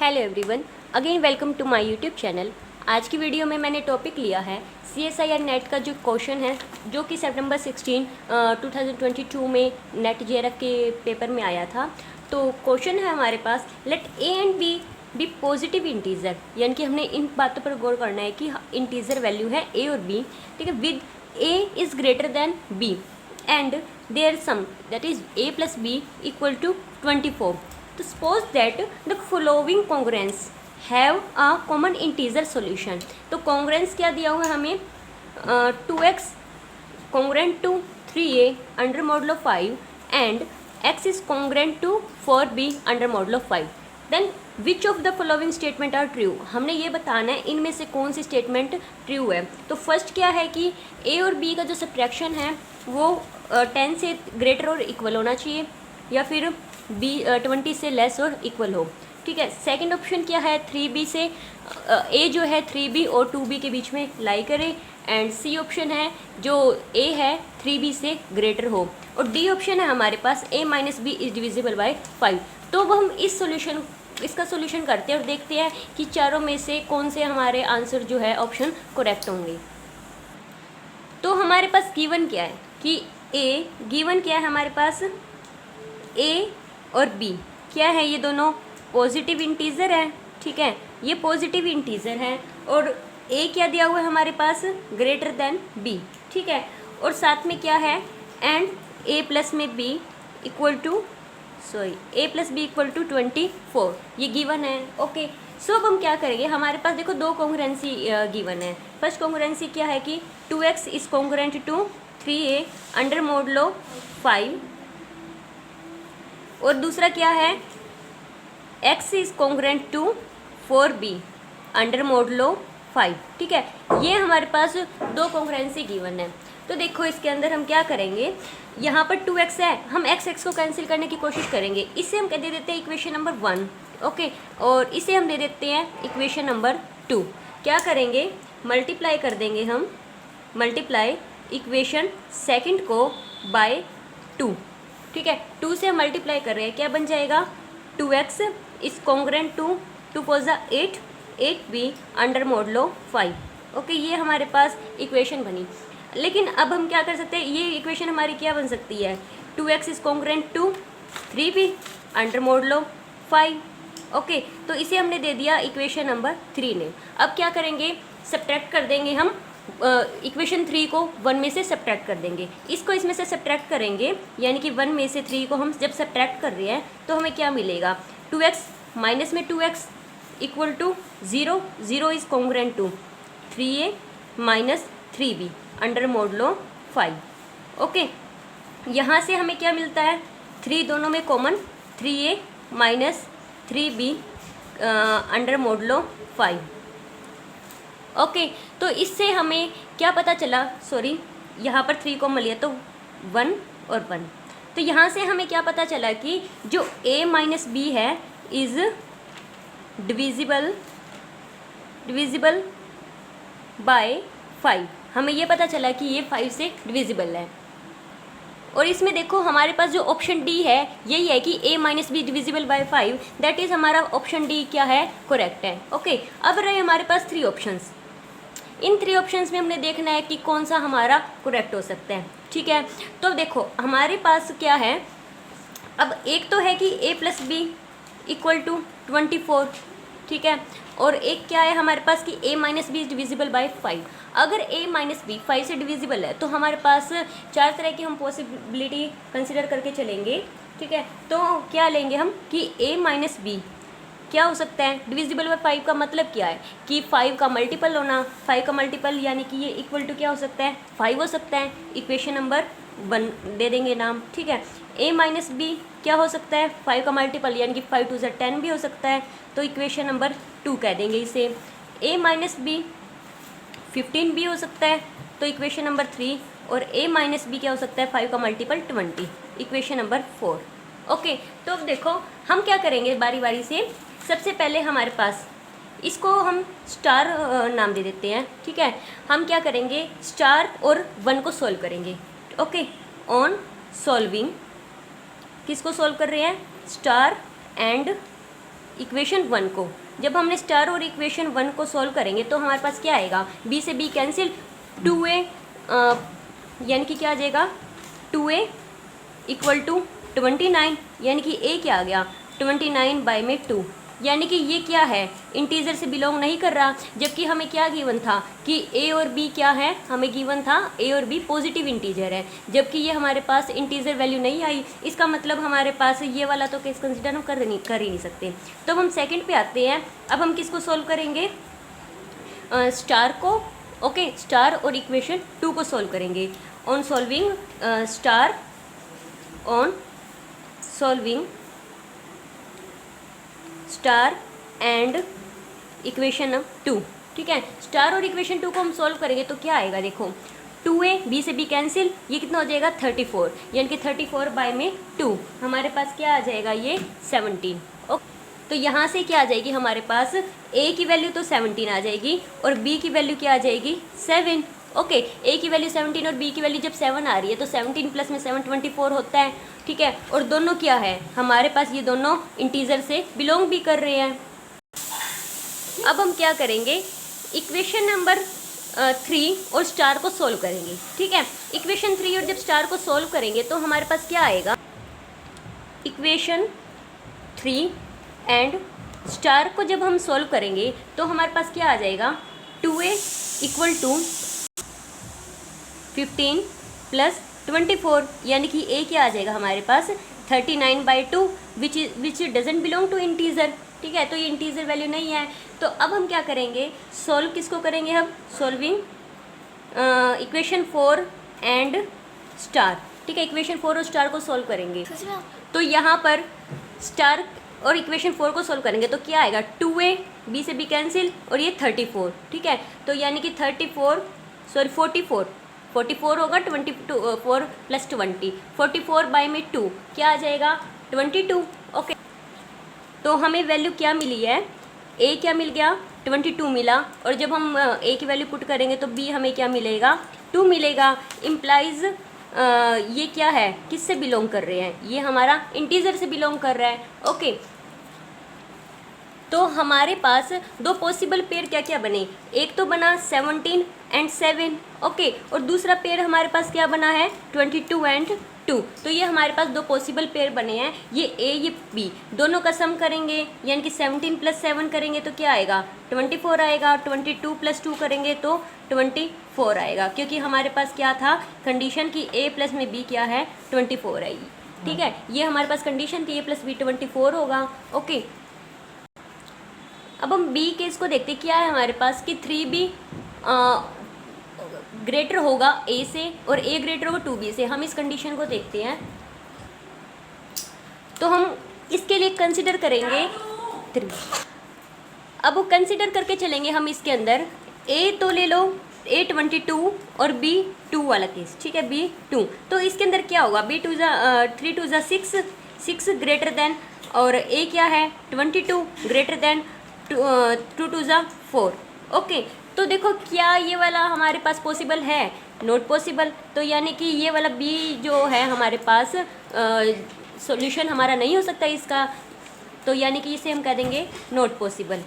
Hello everyone, again welcome to my YouTube channel. आज की video में मैंने टॉपिक लिया है CSIR नेट का जो क्वेश्चन है जो कि सितंबर 16 2022 में नेट JRF के पेपर में आया था। तो क्वेश्चन है हमारे पास, let A and B B positive integer, यानी कि हमने इन बातों पर गौर करना है कि इंटीजर वैल्यू है A और B, ठीक है, with A is greater than B and their sum that is A plus B equal to 24. तो suppose that the following congruence have a common integer solution. तो कॉन्ग्रेंस क्या दिया हुआ है हमें, 2x congruent to 3a under model of 5 and x is congruent to 4b under model of 5. Then which of the following statement are true. हमने ये बताना है इनमें से कौन सी स्टेटमेंट ट्रू है। तो फर्स्ट क्या है कि a और b का जो सब्ट्रैक्शन है वो 10 से ग्रेटर और इक्वल होना चाहिए, या फिर b 20 से लेस और इक्वल हो, ठीक है। सेकंड ऑप्शन क्या है, 3b से a जो है 3b और 2b के बीच में लाई करे, एंड सी ऑप्शन है जो a है 3b से ग्रेटर हो, और डी ऑप्शन है हमारे पास a minus b is divisible by 5. तो अब हम इसका सोल्यूशन करते हैं और देखते हैं कि चारों में से कौन से हमारे आंसर जो है ऑप्शन करेक्ट होंगे। तो हमारे पास गिवन क्या है कि गिवन क्या है हमारे पास, a और b क्या है, ये दोनों पॉजिटिव इंटीजर है, ठीक है, ये पॉजिटिव इंटीजर है, और a क्या दिया हुआ है हमारे पास, ग्रेटर देन b, ठीक है, और साथ में क्या है, एंड a प्लस में b equal to a plus b equal to 24, ये गिवन है। ओके, सो अब हम क्या करेंगे, हमारे पास देखो दो कॉन्ग्रुएंसी गिवन है। फर्स्ट कॉन्ग्रुएंसी क्या है कि 2x is congruent to 3a under modulo 5, और दूसरा क्या है, x is congruent to 4b under modulo 5, ठीक है। ये हमारे पास दो कॉन्ग्रुएंसी गिवन है। तो देखो इसके अंदर हम क्या करेंगे, यहाँ पर 2x है, हम x को कैंसिल करने की कोशिश करेंगे, इसे हम दे देते हैं इक्वेशन नंबर 1, ओके, और इसे हम दे देते हैं इक्वेशन नंबर 2। क्या करेंगे, मल्टीप्लाई कर देंगे हम, मल्टीप्लाई इक्वेशन सेकंड को बाय 2, ठीक है। 2 से हम मल्टीप्लाई कर रहे हैं, क्या बन जाएगा, 2x is congruent to 2 4 8 8b under modulo 5, okay, ये हमारे पास इक्वेशन बनी। लेकिन अब हम क्या कर सकते हैं, ये इक्वेशन हमारी क्या बन सकती है, 2x is congruent to 3b under modulo 5, okay, तो इसे हमने दे दिया इक्वेशन नंबर 3 ने। अब क्या करेंगे, सब्ट्रैक्ट कर देंगे हम, इक्वेशन 3 को 1 में से सब्ट्रैक्ट कर देंगे, इसको इसमें से सब्ट्रैक्ट करेंगे, यानी कि 1 में से 3 को हम जब सब्ट्रैक्ट कर रहे हैं तो हमें क्या मिलेगा, 2x माइनस में 2x equal to 0, 0 is congruent to 3a minus 3b under modulo 5, okay. यहाँ से हमें क्या मिलता है, 3 दोनों में common, 3a minus 3b under modulo 5, okay. तो इससे हमें क्या पता चला, सॉरी यहाँ पर 3 कॉमन लिया तो 1 और 1, तो यहाँ से हमें क्या पता चला कि जो a माइनस बी है इज़ डिविजिबल बाय 5, हमें ये पता चला कि ये 5 से डिविजिबल है। और इसमें देखो हमारे पास जो ऑप्शन डी है यही है कि a minus be divisible by 5, that is हमारा ऑप्शन डी क्या है, करेक्ट है, ओके। अब रहे हमारे पास 3 ऑप्शंस, इन 3 ऑप्शंस में हमने देखना है कि कौन सा हमारा करेक्ट हो सकता है, ठीक है। तो देखो हमारे पास क्या है, अब एक तो है कि a plus b equal to 24, ठीक है, और एक क्या है हमारे पास कि a minus b is divisible by 5। अगर a माइनस बी 5 से डिविजिबल है तो हमारे पास 4 तरह की हम पॉसिबिलिटी कंसिडर करके चलेंगे, ठीक है। तो क्या लेंगे हम कि a माइनस बी क्या हो सकता है, डिविजिबल बाय 5 का मतलब क्या है कि 5 का मल्टीपल होना, 5 का मल्टीपल यानी कि ये इक्वल टू क्या हो सकता है, 5 हो सकता है, इक्वेशन नंबर 1 दे देंगे नाम, ठीक है। a माइनस बी क्या हो सकता है, 5 का मल्टीपल यानी कि 5 2 10 भी हो सकता है, तो इक्वेशन नंबर 2 कह देंगे इसे। a माइनस बी 15 भी हो सकता है, तो इक्वेशन नंबर 3, और a माइनस बी क्या हो सकता है, 5 का मल्टीपल 20, इक्वेशन नंबर 4, ओके। तो अब देखो हम क्या करेंगे बारी बारी से, सबसे पहले हमारे पास इसको हम स्टार नाम दे देते हैं, ठीक है। हम क्या करेंगे, स्टार और 1 को सॉल्व करेंगे, ओके। ऑन सॉल्विंग, किसको सॉल्व कर रहे हैं, स्टार एंड इक्वेशन 1 को, जब हमने स्टार और इक्वेशन 1 को सॉल्व करेंगे तो हमारे पास क्या आएगा, b से b कैंसिल, 2a यानी कि क्या आ जाएगा 2a इक्वल टू 29, यानी कि a क्या आ गया 29 बाई में 2, यानी कि ये क्या है इंटीजर से बिलोंग नहीं कर रहा, जबकि हमें क्या गिवन था कि a और b क्या है, हमें गिवन था a और b पॉजिटिव इंटीजर है, जबकि ये हमारे पास इंटीजर वैल्यू नहीं आई, इसका मतलब हमारे पास ये वाला तो केस कंसिडर हम कर ही नहीं सकते। तो हम सेकंड पे आते हैं। अब हम किसको सॉल्व करेंगे, स्टार को, ओके स्टार और इक्वेशन 2 को सॉल्व करेंगे। On solving star, on solving star and equation 2, ठीक है। स्टार और इक्वेशन 2 को हम सॉल्व करेंगे तो क्या आएगा, देखो 2a, b से b कैंसिल, ये कितना हो जाएगा 34, यानी कि 34 बाई में 2, हमारे पास क्या आ जाएगा ये 17। ओके, तो यहाँ से क्या आ जाएगी हमारे पास a की वैल्यू तो 17 आ जाएगी और b की वैल्यू क्या आ जाएगी 7। ओके, a की वैल्यू 17 और b की वैल्यू जब 7 आ रही है तो 17 प्लस में 7 24 होता है, ठीक है। और दोनों क्या है हमारे पास, ये दोनों इंटीजर से बिलोंग भी कर रहे हैं। अब हम क्या करेंगे, इक्वेशन नंबर 3 और स्टार को सोल्व करेंगे, ठीक है। इक्वेशन 3 और जब स्टार को सोल्व करेंगे तो हमारे पास क्या आएगा, इक्वेशन 3 एंड स्टार को जब हम सोल्व करेंगे तो हमारे पास क्या आ जाएगा 2a इक्वल टू 15 प्लस 24, यानी कि a क्या आ जाएगा हमारे पास 39 by 2 which doesn't belong to integer, ठीक है। तो ये इंटीजर वैल्यू नहीं है। तो अब हम क्या करेंगे, सॉल्व किसको करेंगे, हम सॉल्विंग इक्वेशन 4 एंड स्टार, ठीक है। इक्वेशन 4 और स्टार को सॉल्व करेंगे तो यहाँ पर स्टार और इक्वेशन 4 को सॉल्व करेंगे तो क्या आएगा 2a, b से b कैंसिल और ये 34, ठीक है। तो यानी कि 44 होगा 4 प्लस 20, 44 बाई में 2 क्या आ जाएगा 22। ओके, तो हमें वैल्यू क्या मिली है, a क्या मिल गया 22 मिला, और जब हम a की वैल्यू पुट करेंगे तो b हमें क्या मिलेगा 2 मिलेगा। इम्प्लाइज ये क्या है, किससे बिलोंग कर रहे हैं, ये हमारा इंटीजर से बिलोंग कर रहा है। ओके, तो हमारे पास दो पॉसिबल पेयर क्या क्या बने, एक तो बना 17 एंड 7, ओके, और दूसरा पेयर हमारे पास क्या बना है 22 एंड 2। तो ये हमारे पास दो पॉसिबल पेयर बने हैं, ये a ये b, दोनों का सम करेंगे यानी कि 17 प्लस 7 करेंगे तो क्या आएगा 24 आएगा, 22 प्लस 2 करेंगे तो 24 आएगा, क्योंकि हमारे पास क्या था कंडीशन कि a प्लस में b क्या है 24 आएगी, ठीक है। ये हमारे पास कंडीशन थी a प्लस b 24 होगा। ओके, अब हम b केस को देखते क्या है हमारे पास कि 3b ग्रेटर होगा a से और a ग्रेटर होगा 2b से। हम इस कंडीशन को देखते हैं तो हम इसके लिए कंसिडर करेंगे 3। अब वो कंसिडर करके चलेंगे हम इसके अंदर, a तो ले लो a 22 और b 2 वाला केस, ठीक है, b 2। तो इसके अंदर क्या होगा b 3 2 6 ग्रेटर देन, और a क्या है 22 ग्रेटर देन 2 2 4। ओके, तो देखो क्या ये वाला हमारे पास पॉसिबल है, नॉट पॉसिबल। तो यानी कि ये वाला b जो है हमारे पास सॉल्यूशन हमारा नहीं हो सकता इसका, तो यानी कि इसे हम कह देंगे नॉट पॉसिबल।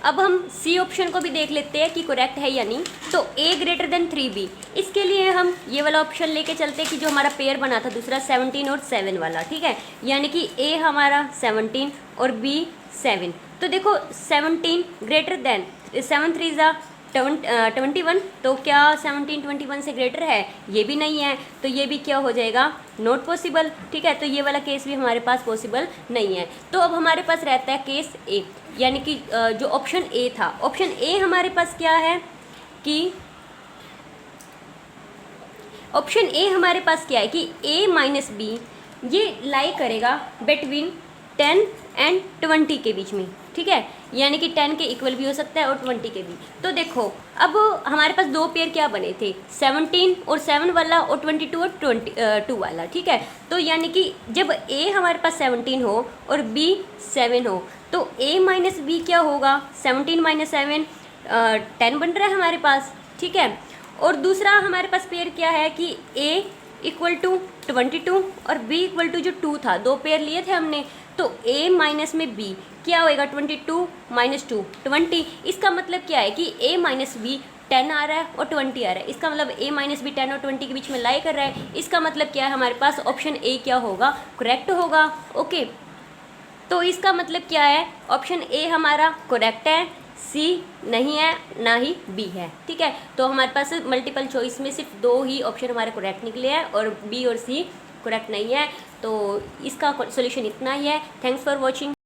अब हम सी ऑप्शन को भी देख लेते हैं कि करेक्ट है या नहीं। तो a ग्रेटर देन 3b, इसके लिए हम ये वाला ऑप्शन लेके चलते हैं कि जो हमारा पेयर बना था दूसरा 17 और 7 वाला, ठीक है, यानी कि a हमारा 17 और b 7। तो देखो 17 ग्रेटर देन 7 3 21, तो क्या 17 21 से ग्रेटर है, ये भी नहीं है, तो ये भी क्या हो जाएगा नॉट पॉसिबल, ठीक है। तो ये वाला केस भी हमारे पास पॉसिबल नहीं है। तो अब हमारे पास रहता है केस ए, यानी कि जो ऑप्शन ए था, ऑप्शन ए हमारे पास क्या है कि ऑप्शन ए हमारे पास क्या है कि a माइनस बी ये लाई करेगा बिटवीन 10 एंड 20 के बीच में, ठीक है, यानी कि 10 के इक्वल भी हो सकता है और 20 के भी। तो देखो अब हमारे पास दो पेयर क्या बने थे 17 और 7 वाला और 22 और 22 वाला, ठीक है। तो यानी कि जब a हमारे पास 17 हो और b 7 हो तो a माइनस बी क्या होगा 17 माइनस 7 10 बन रहा है हमारे पास, ठीक है। और दूसरा हमारे पास पेयर क्या है कि a इक्वल टू 22 और b इक्वल टू जो 2 था, दो पेयर लिए थे हमने, तो a माइनस में b क्या होएगा, 22 माइनस 2 20। इसका मतलब क्या है कि a माइनस b 10 आ रहा है और 20 आ रहा है। इसका मतलब a माइनस बी 10 और 20 के बीच में लाई कर रहा है। इसका मतलब क्या है, हमारे पास ऑप्शन ए क्या होगा, करेक्ट होगा। ओके, तो इसका मतलब क्या है, ऑप्शन ए हमारा करेक्ट है, सी नहीं है, ना ही बी है। ठीक है, तो हमारे पास मल्टीपल चॉइस में सिर्फ 2 ही ऑप्शन हमारे करेक्ट निकले हैं और बी और सी करेक्ट नहीं है। तो इसका सोल्यूशन इतना ही है। Thanks for watching.